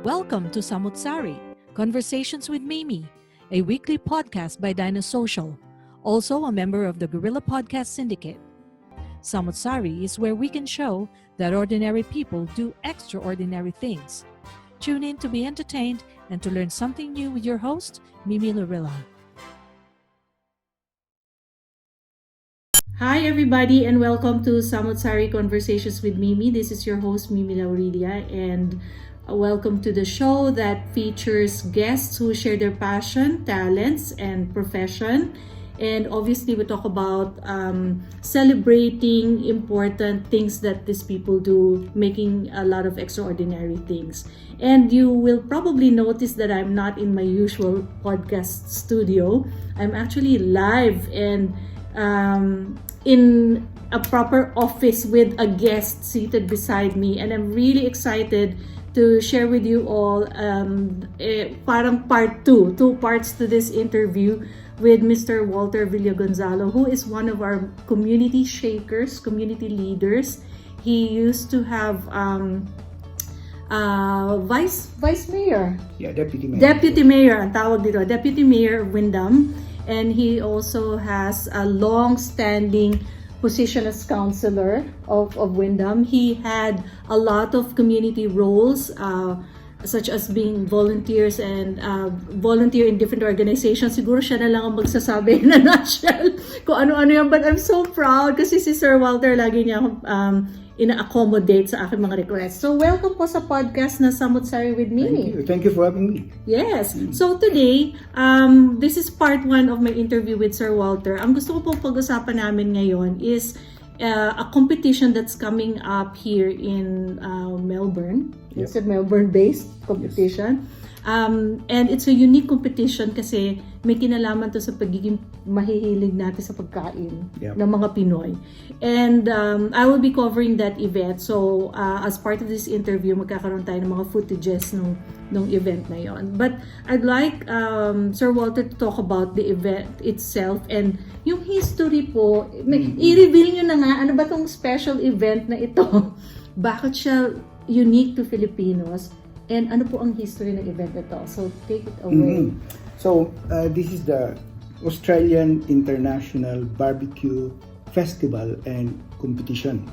Welcome to Sari, Conversations with Mimi, a weekly podcast by Dinah Social, also a member of the GUERRILLA Podcast Syndicate. Sari is where we can show that ordinary people do extraordinary things. Tune in to be entertained and to learn something new with your host, Mimi Lorilla. Hi everybody and welcome to Sari Conversations with Mimi. This is your host Mimi Laurilia and welcome to the show that features guests who share their passion, talents, and profession. And obviously we talk about celebrating important things that these people do, making a lot of extraordinary things. And you will probably notice that I'm not in my usual podcast studio. I'm actually live and in a proper office with a guest seated beside me, and I'm really excited to share with you all parang part two parts to this interview with Mr. Walter Villagonzalo, who is one of our community shakers, community leaders. He used to have vice mayor. Yeah, deputy mayor. Deputy mayor ang tawag dito, deputy mayor of Windham. And he also has a long-standing position as councillor of Windham. He had a lot of community roles, such as being volunteers and volunteer in different organizations. Siguro siya na lang ang magsasabi na nutshell kung ano-ano yan. But I'm so proud kasi si Sir Walter lagi niya ina-accommodate sa aking mga requests. So welcome po sa podcast na Samutsari with Mimi. Thank you for having me. Yes. So today, this is part 1 of my interview with Sir Walter. Ang gusto ko pong pag-usapan namin ngayon is a competition that's coming up here in Melbourne. Yep. It's a Melbourne-based competition. Yes. And it's a unique competition kasi may kinalaman to sa pagiging mahihilig natin sa pagkain ng mga Pinoy. And I will be covering that event. So as part of this interview, magkakaroon tayo ng mga footages ng event na yon. But I'd like Sir Walter to talk about the event itself and yung history po. I-reveal nyo na nga, ano ba tong special event na ito? Bakit siya unique to Filipinos? And ano po ang history ng event ito? So, take it away. So, this is the Australian International Barbecue Festival and Competition.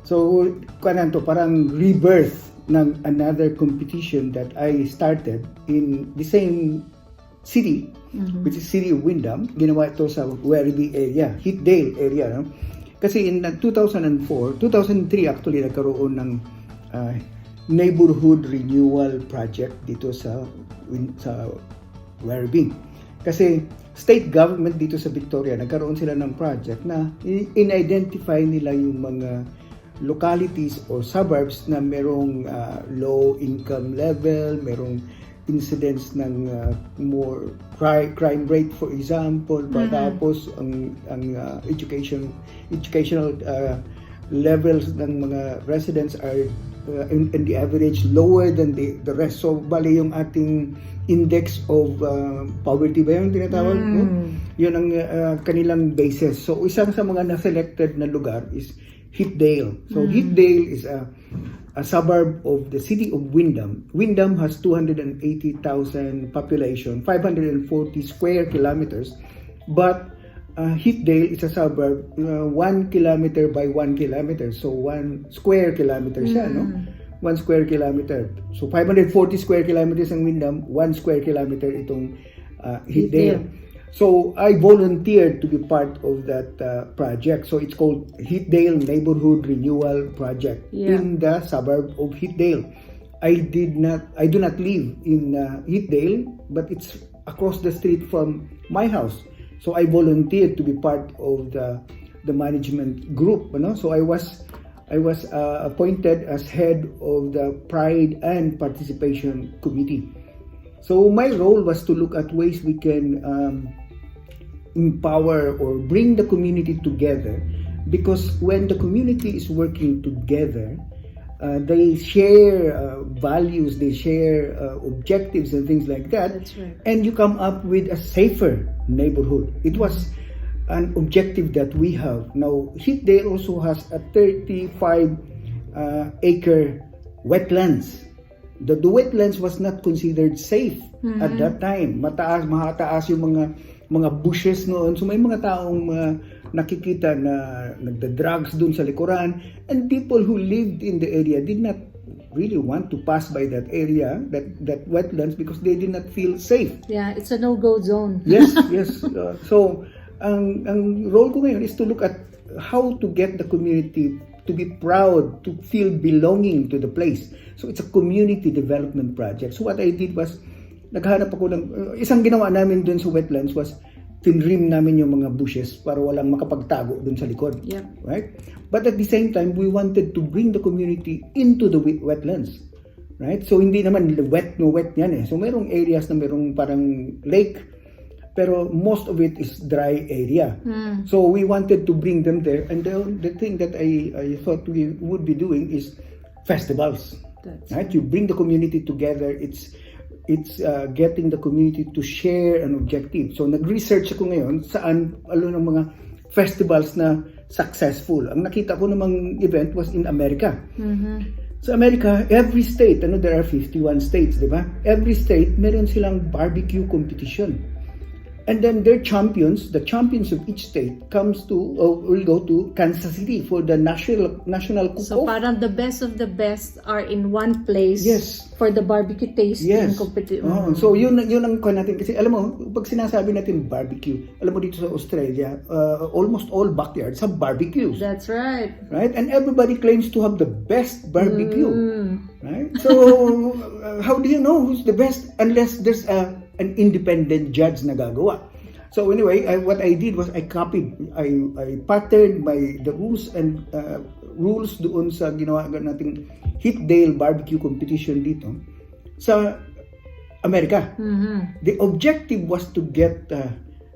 So, parang rebirth ng another competition that I started in the same city, which is city of Windham. Ginawa ito sa Werribee area, Heathdale area. No? Kasi in 2003 actually nagkaroon ng neighborhood renewal project dito sa Werribee. Kasi state government dito sa Victoria, nagkaroon sila ng project na in-identify nila yung mga localities or suburbs na merong low income level, merong incidents ng more crime rate for example, tapos ang educational levels ng mga residents are in the average lower than the rest. So bali yung ating index of poverty ba yung tinatawag? No? Yun ang kanilang basis. So isang sa mga na-selected na lugar is Heathdale. So Heathdale is a suburb of the city of Windham. Windham has 280,000 population, 540 square kilometers, but Heathdale is a suburb 1 kilometer by 1 kilometer. So 1 square kilometer siya, no? 1 square kilometer. So 540 square kilometers ang Windham, 1 square kilometer itong Heathdale. So I volunteered to be part of that project. So it's called Heathdale Neighborhood Renewal Project in the suburb of Heathdale. I do not live in Heathdale, but it's across the street from my house. So I volunteered to be part of the management group. You know? So I was appointed as head of the Pride and Participation Committee. So my role was to look at ways we can empower or bring the community together, because when the community is working together, they share values, they share objectives and things like that. That's right. And you come up with a safer neighborhood. It was an objective that we have. Now, Heathdale also has a 35 acre wetlands the wetlands was not considered safe at that time. Mataas yung mga bushes noon. So may mga taong nakikita na nagda-drugs dun sa likuran, and people who lived in the area did not really want to pass by that area, that wetlands, because they did not feel safe. Yeah, it's a no-go zone. Yes. So ang role ko ngayon is to look at how to get the community to be proud, to feel belonging to the place. So it's a community development project. So what I did was, naghanap ako ng, isang ginawa namin dun sa wetlands was, tinrim namin yung mga bushes para walang makapagtago dun sa likod. Yeah. Right? But at the same time, we wanted to bring the community into the wetlands. Right? So hindi naman wet yan eh. So merong areas na merong parang lake, pero most of it is dry area. So we wanted to bring them there, and the thing that I thought we would be doing is festivals. Right? You bring the community together. It's getting the community to share an objective. So nag-research ako ngayon saan ng mga festivals na successful. Ang nakita ko namang event was in America. Sa America, every state, there are 51 states, di ba? Every state, meron silang barbecue competition. And then their champions, the champions of each state, will go to Kansas City for the national cook-off. So parang the best of the best are in one place. Yes. For the barbecue tasting competition. So yun ang kuha natin, kasi alam mo, pag sinasabi natin barbecue, alam mo dito sa Australia, almost all backyards have barbecues. That's right. Right? And everybody claims to have the best barbecue. Right? So how do you know who's the best unless there's an independent judge na gagawa? So anyway, what I did was I patterned the rules and rules doon sa ginawa nating Heatdale barbecue competition dito sa Amerika. The objective was to get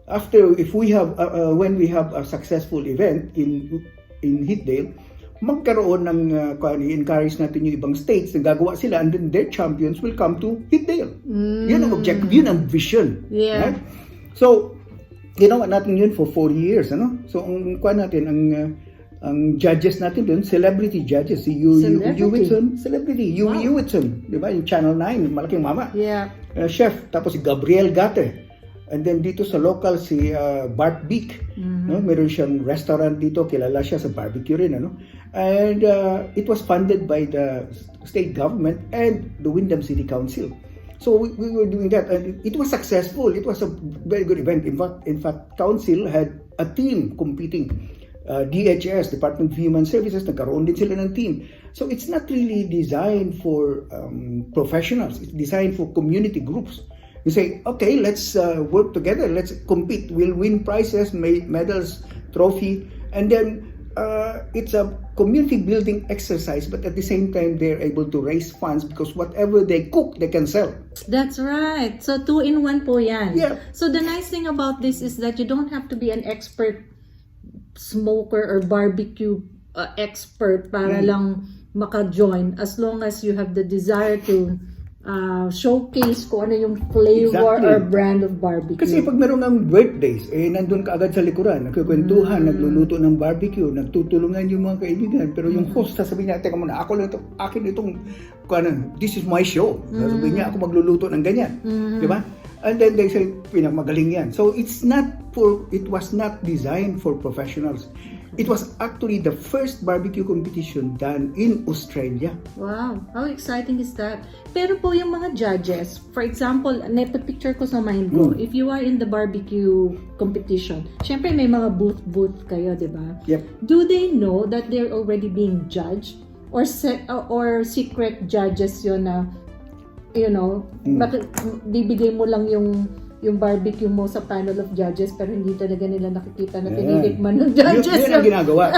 when we have a successful event in Heatdale, magkaroon ng encourage natin yung ibang states na gagawa sila, and then their champions will come to Heatdale. Yun ang objective, yun ang vision. Yeah. Right? So ginawa natin yun for 4 years, So ang ang judges natin doon, celebrity judges, si Yu Whitson, di ba? Yung Channel 9, malaking mama. Yeah. Chef, tapos si Gabriel Gate. And then dito sa local, si Bart Beek. Meron siyang restaurant dito, kilala siya sa barbecue rin. And it was funded by the state government and the Windham City Council. So we were doing that, and it was successful. It was a very good event. In fact, council had a team competing. DHS, Department of Human Services, nagkaroon din sila ng team. So it's not really designed for professionals. It's designed for community groups. You say, okay, let's work together. Let's compete. We'll win prizes, medals, trophy, and then it's a community building exercise. But at the same time, they're able to raise funds because whatever they cook, they can sell. That's right. So 2-in-1 po yan. Yeah. So the nice thing about this is that you don't have to be an expert smoker or barbecue expert para lang maka-join, as long as you have the desire to showcase kung ano yung flavor or brand of barbecue. Kasi pag meron ng birthdays, nandun ka agad sa likuran, nagkukwentuhan, nagluluto ng barbecue, nagtutulungan yung mga kaibigan, pero yung host sasabihin niya, teka muna, akin itong, this is my show. Sasabihin niya, ako magluluto ng ganyan. Di ba? And then they say, pinamagaling yan. So it was not designed for professionals. It was actually the first barbecue competition done in Australia. Wow, how exciting is that? Pero po yung mga judges, for example, napipicture ko sa mind ko, if you are in the barbecue competition, syempre may mga booth kayo, di ba? Yep. Do they know that they're already being judged? Or secret judges yun na, bakit bibigay mo lang yung barbecue mo sa panel of judges pero hindi talaga nila nakikita na tinitikman ng judges. Yun ang ginagawa.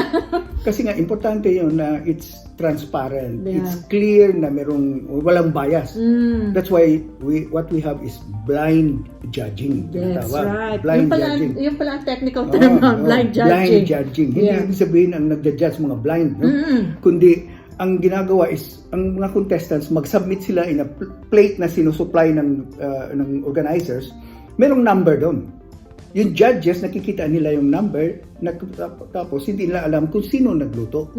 Kasi nga, importante yun na it's transparent. Yeah. It's clear na walang bias. That's why what we have is blind judging. That's right. Blind judging. Yung pala ang technical term, blind judging. Blind judging. Hindi sabihin ang nagja-judge mga blind. No? Kundi, ang ginagawa is, ang mga contestants, mag-submit sila in a plate na sinusupply ng organizers. Merong number doon. Yung judges, nakikita nila yung number, tapos hindi nila alam kung sino nagluto.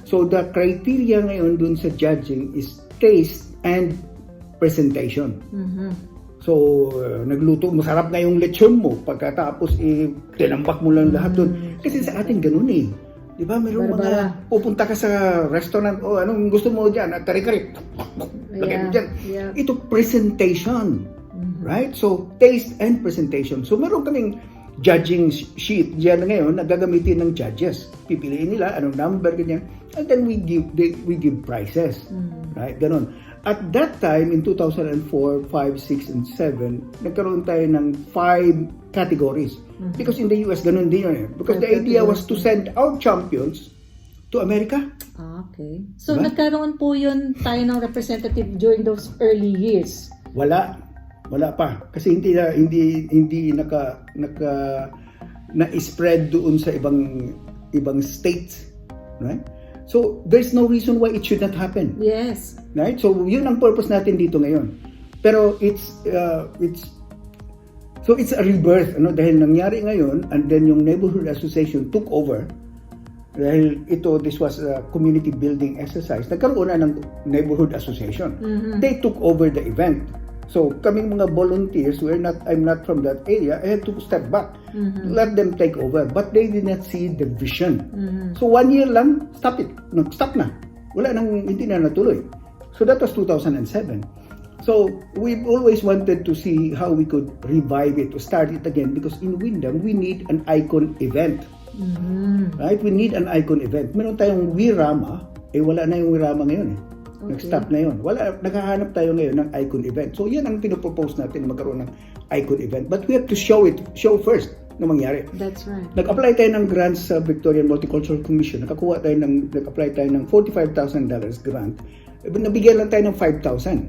So the criteria ngayon doon sa judging is taste and presentation. So, nagluto, masarap na yung lechon mo. Pagkatapos, tinambak mo lang lahat doon. Kasi sa atin ganun eh. Di ba? Meron mga, pupunta ka sa restaurant, anong gusto mo dyan? Kari-kari. Lagay mo dyan. Ito, presentation. Right? So, taste and presentation. So, meron kaming judging sheet diyan ngayon na gagamitin ng judges. Pipiliin nila anong number, ganyan. And then we give prizes. Right? Ganon. At that time, in 2004, 5, 6, and 7, nagkaroon tayo ng 5 categories. Because in the US, ganun din yun. Because the idea was to send our champions to America. Okay. So, nagkaroon po yun tayo ng representative during those early years? Wala pa. Kasi hindi na-spread doon sa ibang states. Right? So, there's no reason why it should not happen. Yes. Right? So, yun ang purpose natin dito ngayon. Pero it's a rebirth, dahil nangyari ngayon, and then yung neighborhood association took over. Dahil this was a community building exercise. Nagkaroon na ng neighborhood association. They took over the event. So, kaming mga volunteers, I'm not from that area, I had to step back. Let them take over. But they did not see the vision. So, 1 year lang, stop na. Hindi na natuloy. So, that was 2007. So, we've always wanted to see how we could revive it, to start it again, because in Windham, we need an icon event. Right? We need an icon event. Meron tayong Wirama, wala na yung Wirama ngayon eh. Nag-stop na yun. Naghahanap tayo ngayon ng icon event. So, yan ang pinopropose natin na magkaroon ng icon event. But we have to show first na mangyari. That's right. Nag-apply tayo ng grants sa Victorian Multicultural Commission. Nag-apply tayo ng $45,000 grant. Nabigyan lang tayo ng 5,000.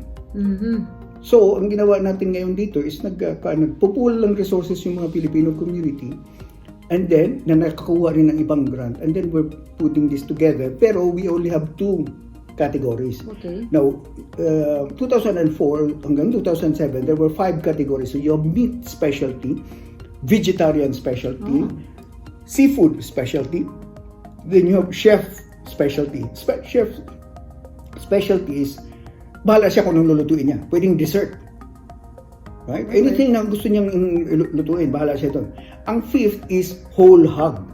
So, ang ginawa natin ngayon dito is nagpo-pool ng resources yung mga Filipino community. And then, nakakuha rin ng ibang grant. And then, we're putting this together. Pero, we only have 2 categories. Okay. Now, 2004 hanggang 2007, there were 5 categories. So, you have meat specialty, vegetarian specialty, seafood specialty, then you have chef specialty. Chef specialty is, bahala siya kung anong lulutuin niya. Pwedeng dessert. Right? Okay. Anything na gusto niyang lutuin, bahala siya doon. Ang 5th is whole hog.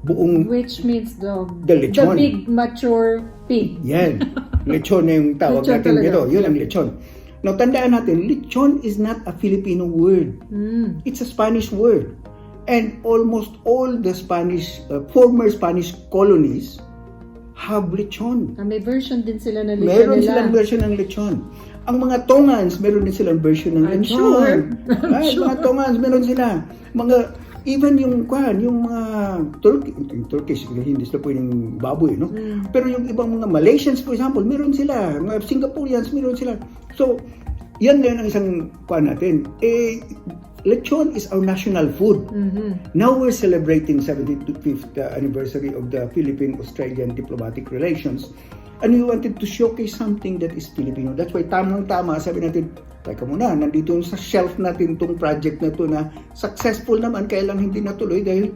Which means the lechon. The big mature pig. Yan. Lechon na yung tawag natin dito. Yun ang lechon. Now, tandaan natin, lechon is not a Filipino word. It's a Spanish word. And almost all the former Spanish colonies have lechon. May version din sila ng lechon Meron silang version ng lechon. Ang mga Tongans, meron din silang version ng lechon. Sure. Right? Mga Tongans, meron sila. Even yung mga Turkish, hindi sila pwedeng baboy, no? Pero yung ibang mga Malaysians, for example, meron sila. Mga Singaporeans, meron sila. So, yan ang isang natin. Lechon is our national food. Now we're celebrating 75th anniversary of the Philippine-Australian diplomatic relations. And we wanted to showcase something that is Filipino. That's why tamang-tama, sabi natin, teka muna, nandito sa shelf natin tong project na to na successful naman, kaya lang hindi natuloy dahil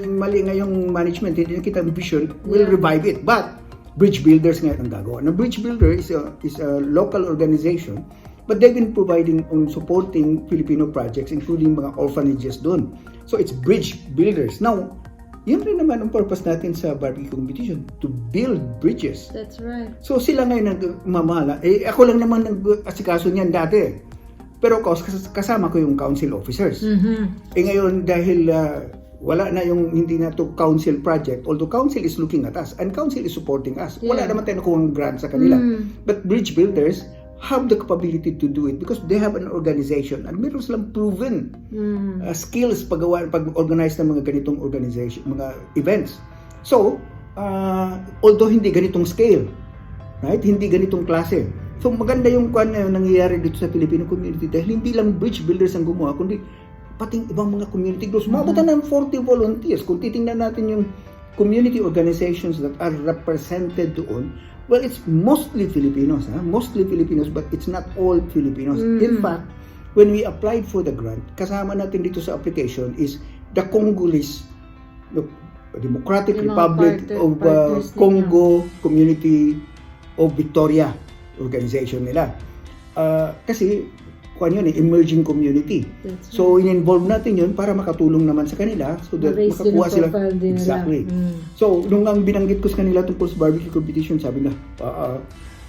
mali nga yung management, hindi nakita ang vision, we'll revive it. But, Bridge Builders ngayon ang gagawa. Now, Bridge Builder is a local organization, but they've been providing on supporting Filipino projects, including mga orphanages doon. So, it's Bridge Builders. Now, yun rin naman ang purpose natin sa barbecue competition, to build bridges. That's right. So sila ngayon nagmamahala. Ako lang naman nag-asikaso niyan dati. Pero kasama ko yung council officers. Ngayon dahil wala na yung hindi na to council project, although council is looking at us and council is supporting us. Wala naman tayo nakuha grant sa kanila. But bridge builders have the capability to do it because they have an organization and meron silang proven skills pag-organize ng mga ganitong organization, mga events. So, although hindi ganitong scale, right? Hindi ganitong klase. So, maganda yung nangyayari dito sa Filipino community dahil hindi lang bridge builders ang gumawa, kundi pating ibang mga community groups. Mabutan ng 40 volunteers. Kung titingnan natin yung community organizations that are represented doon, well, it's mostly Filipinos, mostly Filipinos, but it's not all Filipinos. In fact, when we applied for the grant, kasama natin dito sa application is the Congolese, the Democratic Republic of Congo Community of Victoria. organization nila. Kasi kung yun, emerging community. That's So, in-involve natin yun para makatulong naman sa kanila so that Ma-raise din makakuha ang sila. profile din nila. Exactly. So, nung ang binanggit ko sa kanila tungkol sa barbecue competition, sabi na,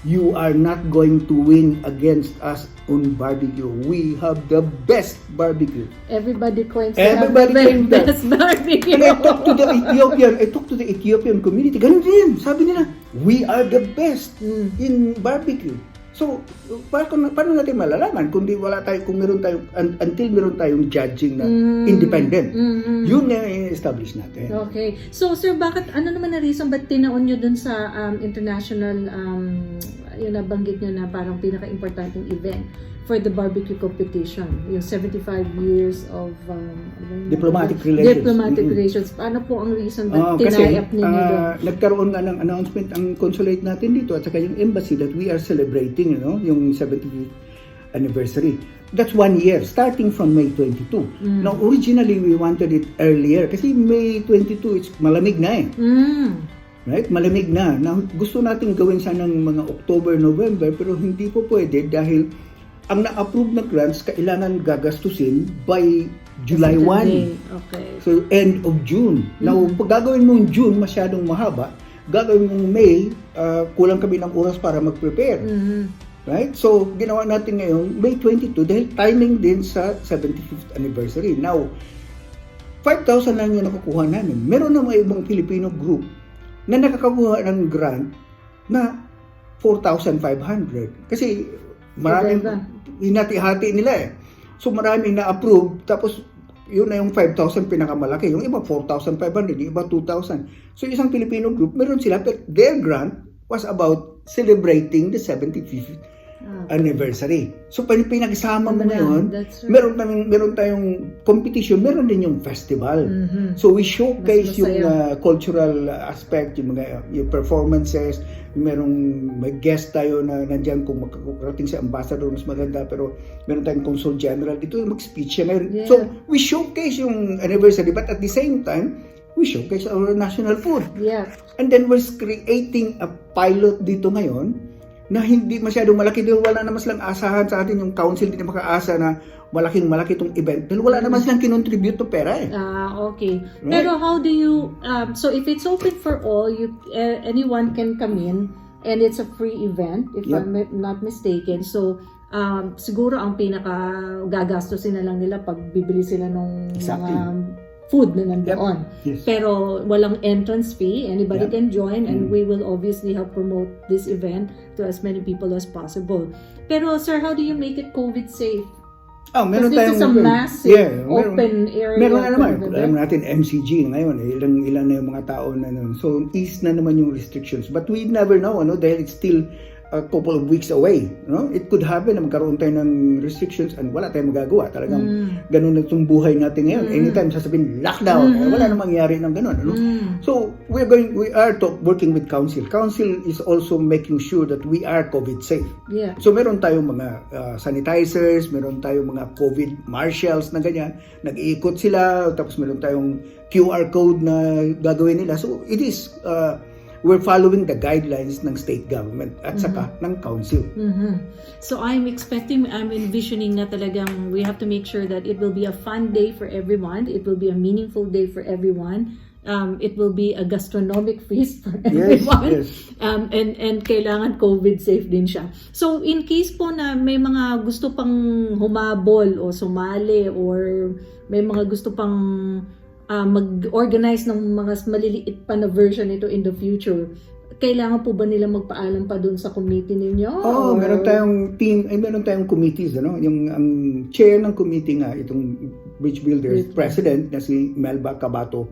you are not going to win against us on barbecue. We have the best barbecue. Everybody claims to Everybody have claims the that. best barbecue. And I talked to the Ethiopian community. Ganun din. Sabi nila, we are the best in barbecue. So, paano natin malalaman kung meron tayong until meron tayong judging na independent. Yun na i-establish natin. Okay. So, sir, ano naman na reason ba't tinaon nyo dun sa international, yung nabanggit nyo na parang pinaka-importanting event for the barbecue competition? Yung 75 years of Diplomatic relations. Relations. Paano po ang reason ba't tinayap ninyo doon? Nagkaroon nga ng announcement ang consulate natin dito at saka yung embassy that we are celebrating yung 75th anniversary. That's 1 year, starting from May 22. Now, originally, we wanted it earlier kasi May 22, it's malamig na eh. Right? Malamig na. Now, gusto natin gawin sanang mga October, November, pero hindi po pwede dahil ang na-approve na grants kailangan gagastusin by July 1. Okay. So, end of June. Now, pag gagawin mo yung June, masyadong mahaba. Gagawin mong May, kulang kami ng oras para mag-prepare. Right? So, ginawa natin ngayon, May 22, dahil timing din sa 75th anniversary. Now, 5,000 lang yung nakukuha namin. Meron na mga ibang Filipino group na nakakakuha ng grant na 4,500. Kasi maraming hinati-hati nila eh. So maraming na-approve, tapos yun na yung 5,000 pinakamalaki. Yung iba 4,500, yung iba 2,000. So isang Filipino group, meron sila, but their grant was about celebrating the 75th anniversary. So pinag-isama mo ngayon, meron tayong competition, meron din yung festival. So we showcase yung cultural aspect, yung performances, may guest tayo na nandiyan kung makakarating sa ambassador, mas maganda, pero meron tayong consul general dito, mag-speech siya. So we showcase yung anniversary, but at the same time, we showcase our national food. And then we're creating a pilot dito ngayon na hindi masyadong malaki dahil wala naman silang asahan sa atin, yung council hindi makaasa na malaki itong event dahil wala naman silang kinontribute to pera eh. Okay. Right? Pero how do you, so if it's open for all, anyone can come in and it's a free event if I'm not mistaken. So, siguro ang pinaka-gagastosin na lang nila pag bibili sila ng mga food na nandoon. Pero walang entrance fee. Anybody can join and we will obviously help promote this event to as many people as possible. Pero sir, how do you make it COVID safe? Meron this is a massive open area. Meron na naman. Alam natin MCG ngayon, ilan na yung mga tao na nun. So ease na naman yung restrictions. But we never know, dahil it's still a couple of weeks away. It could happen na magkaroon tayo ng restrictions and wala tayong magagawa. Talagang ganun na itong buhay natin ngayon. Anytime sasabihin lockdown, wala na mangyari ng ganun. So we are working with council. Council is also making sure that we are COVID safe. So meron tayong mga sanitizers, meron tayong mga COVID marshals na ganyan. Nag-iikot sila, tapos meron tayong QR code na gagawin nila. So it is we're following the guidelines ng state government at saka ng council. So I'm envisioning na talagang we have to make sure that it will be a fun day for everyone. It will be a meaningful day for everyone. It will be a gastronomic feast for everyone. And kailangan COVID safe din siya. So in case po na may mga gusto pang humabol o sumali or may mga gusto pang mag-organize ng mga maliliit pa na version nito in the future, kailangan po ba nila magpaalam pa dun sa committee ninyo? Meron tayong team, meron tayong committees, yung ang chair ng committee nga, itong Bridge Builders president na si Melba Cabato.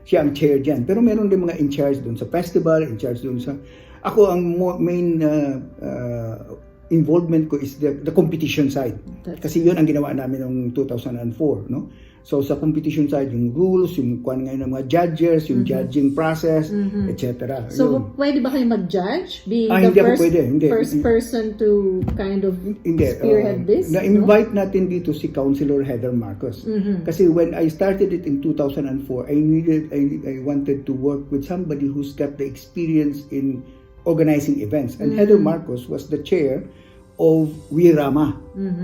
Siya ang chair dyan. Pero meron din mga in charge dun sa festival, in charge dun sa... Ako, ang main involvement ko is the competition side. Kasi yun ang ginawa namin noong 2004, So sa competition side, yung rules, yung kuwan ngayon ng mga judges, yung judging process, etc. So pwede ba kayo mag-judge? Being the first person to kind of spearhead this? Na-invite natin dito si Councilor Heather Marcos. Kasi when I started it in 2004, I wanted to work with somebody who's got the experience in organizing events. And Heather Marcos was the chair of WIRAMA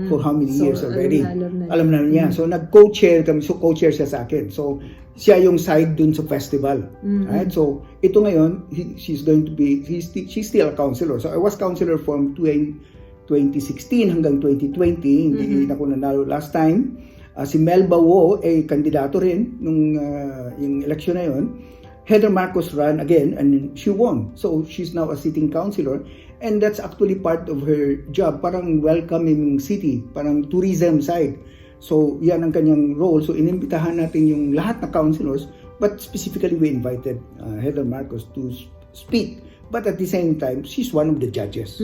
for how many years already. Alam na niya. So nag-co-chair kami. So co-chair siya sa akin. So siya yung side dun sa festival. Right? So ito ngayon, she's still a counselor. So I was counselor from 2016 hanggang 2020. Hindi na ako nanalo last time. Si Melba Wo ay kandidato rin nung yung election na yun. Heather Marcos ran again and she won. So she's now a sitting councilor and that's actually part of her job. Parang welcoming city, parang tourism side. So yan ang kanyang role. So inimbitahan natin yung lahat na councilors, but specifically we invited Heather Marcos to speak. But at the same time, she's one of the judges.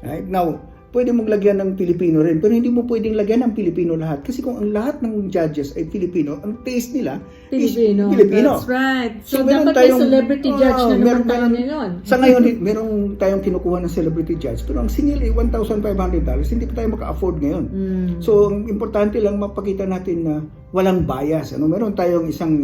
Right? Now, pwede mong lagyan ng Pilipino rin, pero hindi mo pwedeng lagyan ng Pilipino lahat. Kasi kung ang lahat ng judges ay Pilipino, ang taste nila is Filipino. That's right. So dapat may celebrity judge na naman tayo ngayon. Sa ngayon, meron tayong kinukuha ng celebrity judge, pero ang singil ay $1,500, hindi pa tayo maka-afford ngayon. So, ang importante lang mapakita natin na walang bias. Meron tayong isang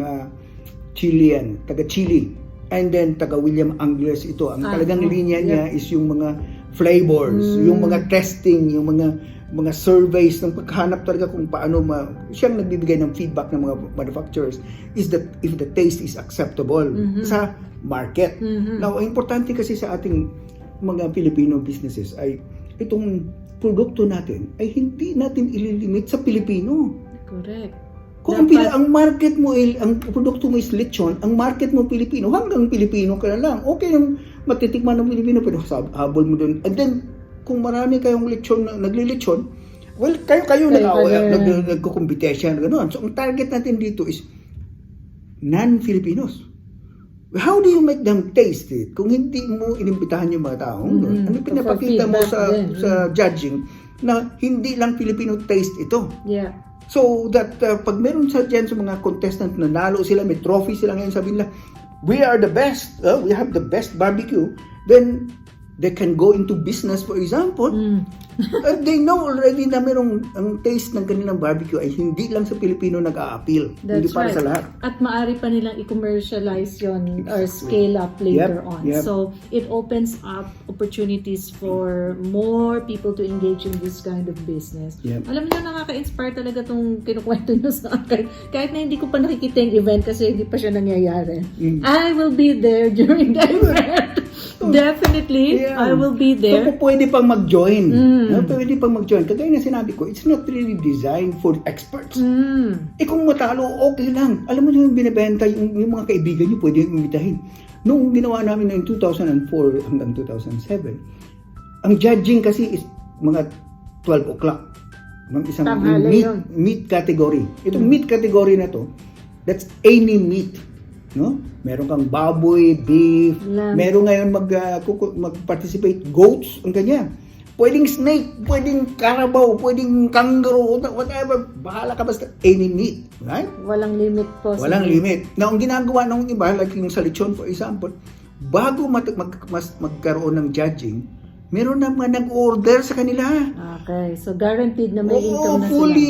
Chilean, taga-Chile, and then taga-William Anglers ito. Ang talagang linya niya is yung mga flavors, yung mga testing, yung mga surveys ng paghahanap talaga kung paano siyang nagbibigay ng feedback ng mga manufacturers is that if the taste is acceptable sa market. Now, importante kasi sa ating mga Filipino businesses ay itong produkto natin ay hindi natin ililimit sa Pilipino. Correct. Kung ang market mo, ang produkto mo is lechon, ang market mo Pilipino, hanggang Pilipino ka na lang. Okay yung matitikman ng Pilipino, pero habol mo doon. And then, kung marami kayong lechon, nagli-lechon, well, kayo nagko-competition, gano'n. So, ang target natin dito is non-Filipinos. How do you make them taste it? Kung hindi mo inimbitahan yung mga taong doon, ano pinapakita mo sa judging na hindi lang Filipino taste ito. Yeah. So that pag meron sa dyan sa mga contestant na nalo sila, may trophy sila ngayon, sabihin nila, we are the best, we have the best barbecue, then they can go into business, for example. They know already na merong ang taste ng kanilang barbecue ay hindi lang sa Pilipino nag-a-appeal. Hindi para sa lahat. At maaari pa nilang i-commercialize yon or scale up later on. So it opens up opportunities for more people to engage in this kind of business. Alam niyo, nakaka-inspire talaga itong kinukwento niyo sa akin. Kahit na hindi ko pa nakikita yung event kasi hindi pa siya nangyayari. I will be there during the event. Definitely, I will be there. So, pwede pang mag-join. Pwede pang mag-join. Kagaya na sinabi ko, it's not really designed for experts. Kung matalo, okay lang. Alam mo yung binibenta, yung mga kaibigan nyo, pwede yung imitahin. Noong ginawa namin na 2004 hanggang 2007, ang judging kasi is mga 12 o'clock. Ng isang meat category. Itong meat category na to, that's any meat. No? Meron kang baboy, beef, meron ngayon mag-participate goats, ang ganyan. Pwedeng snake, pwedeng carabao, pwedeng kangaroo, whatever, bahala ka basta any meat, right? Walang limit po. Walang limit. Na ang ginagawa ng iba, like yung sa lechon for example, bago magkaroon ng judging, meron na mga nag-order sa kanila. Okay, so guaranteed na may income na sila. Fully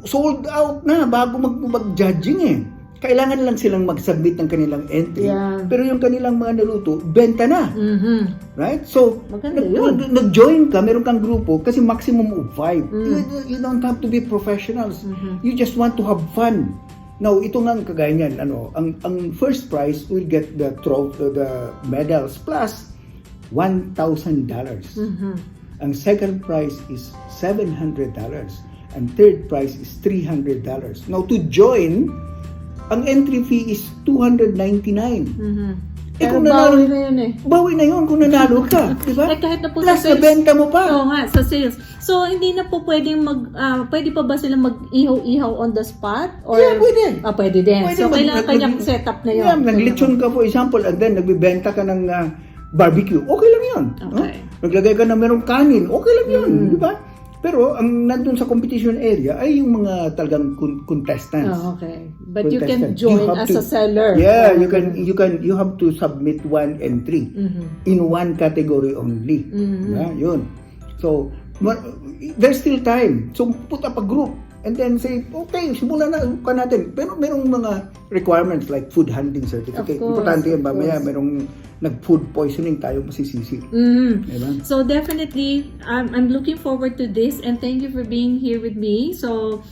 sold out na bago mag-judging eh. Kailangan lang silang mag-submit ng kanilang entry. Pero yung kanilang mga naluto, benta na. Right? So, nag-join ka, meron kang grupo, kasi maximum of 5. You don't have to be professionals. You just want to have fun. Now, ito nga kagaya niyan, ang first prize will get the medals plus $1,000. Ang second prize is $700. And third prize is $300. Now, to join, ang entry fee is $299. Kung bawi na yun eh. Bawi na yun kung nanalo ka. Diba? Kahit na po plus sa sales. nabenta mo pa. Oo nga, sa sales. So, hindi na po pwedeng pwede pa ba silang mag-ihaw-ihaw on the spot? Or, pwede. Pwede din. Pwede so, kailangan kanyang setup na yun. Naglechon ka for example, and then nagbibenta ka ng barbecue. Okay lang yun. Okay. Naglagay ka na merong kanin. Okay lang yun. Diba? Pero ang nandun sa competition area ay yung mga talagang contestants. Okay. But you can join as a seller. Yeah, you have to submit one entry in one category only. Yun. So, there's still time. So, put up a group and then say, okay, simulan na natin. Pero merong mga requirements like food handling certificate. Importante yan. Mamaya merong nag-food poisoning, tayo masisisi. Diba? So definitely, I'm looking forward to this and thank you for being here with me. So,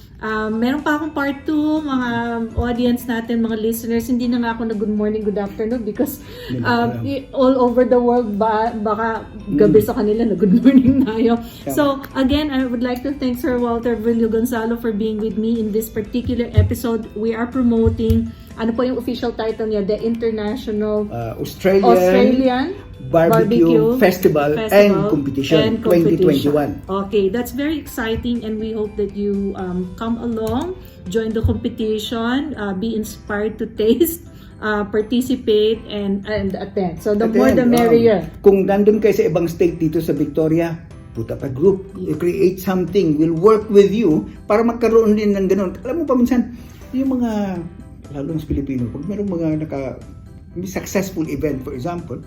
meron pa akong part 2, mga audience natin, mga listeners. Hindi na nga ako na good morning, good afternoon because all over the world, baka gabi sa kanila na good morning tayo. So, again, I would like to thank Sir Walter Villagonzalo for being with me in this particular episode. We are promoting, ano po yung official title niya? The International Australian Barbecue Festival and Competition 2021. Okay, that's very exciting and we hope that you come along, join the competition, be inspired to taste, participate and attend. So the more the merrier. Kung nandun kayo sa ibang state dito sa Victoria, put up a group, create something, we'll work with you para magkaroon din ng ganun. Alam mo pa minsan, yung mga, lalo ng Pilipino, pag merong mga successful event, for example,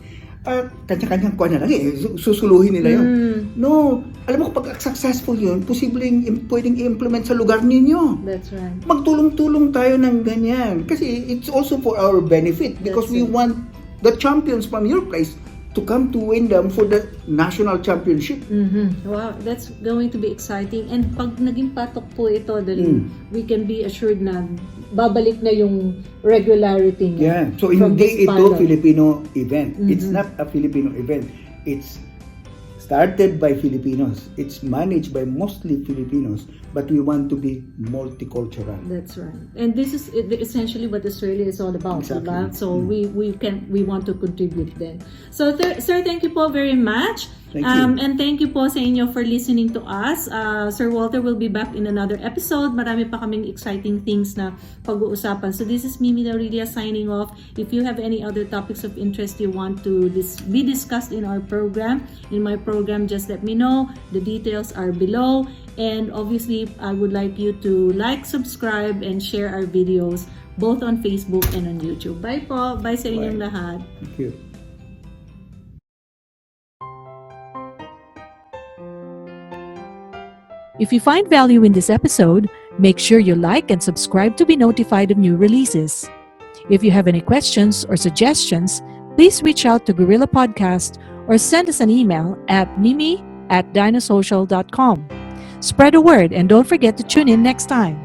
kanya-kanyang kuha na lang susuluhin nila yun. No, alam mo kapag successful yun, posibleng pwedeng i-implement sa lugar ninyo. That's right. Magtulong-tulong tayo ng ganyan. Kasi it's also for our benefit because we want the champions from your place to come to Wyndham for the national championship. Wow, that's going to be exciting. And pag naging patok po ito, we can be assured na babalik na yung regularity niya. Yeah. So hindi ito Filipino event. It's not a Filipino event. It's started by Filipinos. It's managed by mostly Filipinos, but we want to be multicultural. That's right. And this is essentially what Australia is all about. Exactly. Diba? So we want to contribute then. So sir, thank you po very much. Thank you. And thank you po sa inyo for listening to us. Sir Walter will be back in another episode. Marami pa kaming exciting things na pag-uusapan. So this is Mimi Aurelia signing off. If you have any other topics of interest you want to be discussed in our program, in my program, just let me know. The details are below. And obviously, I would like you to like, subscribe, and share our videos both on Facebook and on YouTube. Bye po. Bye sa inyong lahat. Thank you. If you find value in this episode, make sure you like and subscribe to be notified of new releases. If you have any questions or suggestions, please reach out to Guerrilla Podcast or send us an email at mimi@dinosocial.com. Spread the word and don't forget to tune in next time.